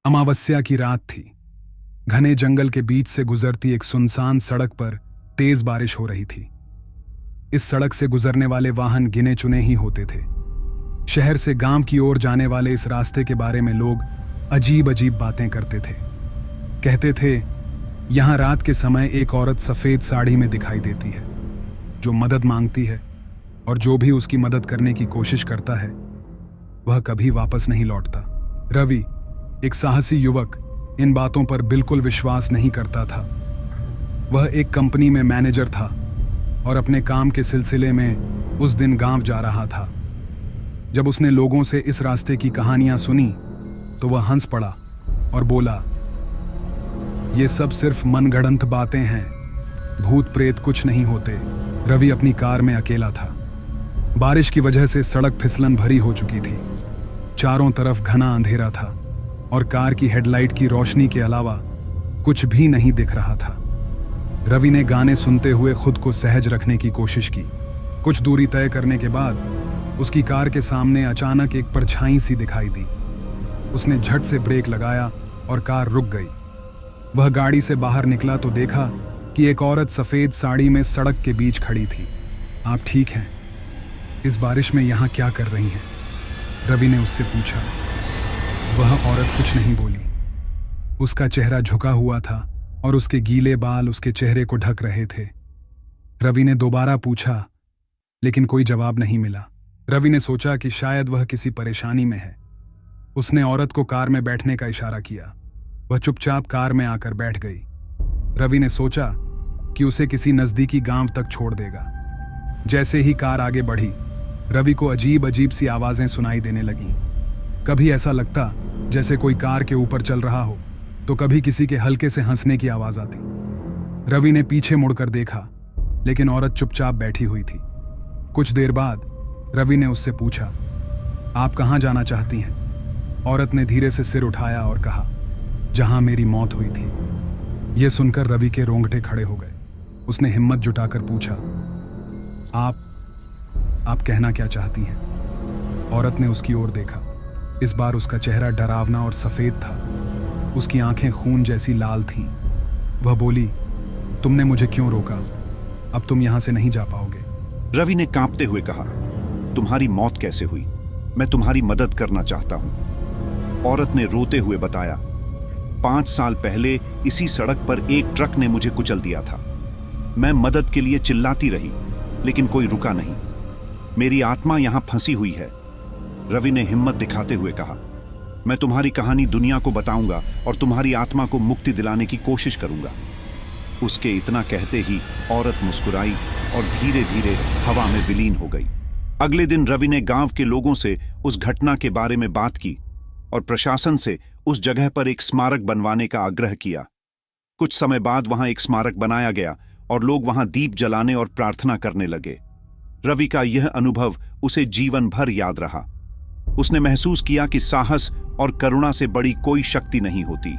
अमावस्या की रात थी। घने जंगल के बीच से गुजरती एक सुनसान सड़क पर तेज बारिश हो रही थी। इस सड़क से गुजरने वाले वाहन गिने चुने ही होते थे। शहर से गांव की ओर जाने वाले इस रास्ते के बारे में लोग अजीब अजीब बातें करते थे। कहते थे, यहां रात के समय एक औरत सफेद साड़ी में दिखाई देती है जो मदद मांगती है, और जो भी उसकी मदद करने की कोशिश करता है वह कभी वापस नहीं लौटता। रवि, एक साहसी युवक, इन बातों पर बिल्कुल विश्वास नहीं करता था। वह एक कंपनी में मैनेजर था और अपने काम के सिलसिले में उस दिन गांव जा रहा था। जब उसने लोगों से इस रास्ते की कहानियां सुनी तो वह हंस पड़ा और बोला, ये सब सिर्फ मनगढ़ंत बातें हैं, भूत प्रेत कुछ नहीं होते। रवि अपनी कार में अकेला था। बारिश की वजह से सड़क फिसलन भरी हो चुकी थी। चारों तरफ घना अंधेरा था और कार की हेडलाइट की रोशनी के अलावा कुछ भी नहीं दिख रहा था। रवि ने गाने सुनते हुए खुद को सहज रखने की कोशिश की। कुछ दूरी तय करने के बाद उसकी कार के सामने अचानक एक परछाई सी दिखाई दी। उसने झट से ब्रेक लगाया और कार रुक गई। वह गाड़ी से बाहर निकला तो देखा कि एक औरत सफेद साड़ी में सड़क के बीच खड़ी थी। आप ठीक हैं? इस बारिश में यहाँ क्या कर रही हैं? रवि ने उससे पूछा। वह औरत कुछ नहीं बोली। उसका चेहरा झुका हुआ था और उसके गीले बाल उसके चेहरे को ढक रहे थे। रवि ने दोबारा पूछा, लेकिन कोई जवाब नहीं मिला। रवि ने सोचा कि शायद वह किसी परेशानी में है। उसने औरत को कार में बैठने का इशारा किया। वह चुपचाप कार में आकर बैठ गई। रवि ने सोचा कि उसे किसी नजदीकी गांव तक छोड़ देगा। जैसे ही कार आगे बढ़ी, रवि को अजीब अजीब सी आवाजें सुनाई देने लगीं। कभी ऐसा लगता जैसे कोई कार के ऊपर चल रहा हो, तो कभी किसी के हल्के से हंसने की आवाज आती। रवि ने पीछे मुड़कर देखा, लेकिन औरत चुपचाप बैठी हुई थी। कुछ देर बाद रवि ने उससे पूछा, आप कहाँ जाना चाहती हैं? औरत ने धीरे से सिर उठाया और कहा, जहां मेरी मौत हुई थी। यह सुनकर रवि के रोंगटे खड़े हो गए। उसने हिम्मत जुटाकर पूछा, आप कहना क्या चाहती हैं? औरत ने उसकी ओर देखा। इस बार उसका चेहरा डरावना और सफेद था। उसकी आंखें खून जैसी लाल थीं। वह बोली, तुमने मुझे क्यों रोका? अब तुम यहां से नहीं जा पाओगे। रवि ने कांपते हुए कहा, तुम्हारी मौत कैसे हुई? मैं तुम्हारी मदद करना चाहता हूं। औरत ने रोते हुए बताया, 5 साल पहले इसी सड़क पर एक ट्रक ने मुझे कुचल दिया था। मैं मदद के लिए चिल्लाती रही, लेकिन कोई रुका नहीं। मेरी आत्मा यहां फंसी हुई है। रवि ने हिम्मत दिखाते हुए कहा, मैं तुम्हारी कहानी दुनिया को बताऊंगा और तुम्हारी आत्मा को मुक्ति दिलाने की कोशिश करूंगा। उसके इतना कहते ही औरत मुस्कुराई और धीरे धीरे हवा में विलीन हो गई। अगले दिन रवि ने गांव के लोगों से उस घटना के बारे में बात की और प्रशासन से उस जगह पर एक स्मारक बनवाने का आग्रह किया। कुछ समय बाद वहां एक स्मारक बनाया गया और लोग वहां दीप जलाने और प्रार्थना करने लगे। रवि का यह अनुभव उसे जीवन भर याद रहा। उसने महसूस किया कि साहस और करुणा से बड़ी कोई शक्ति नहीं होती।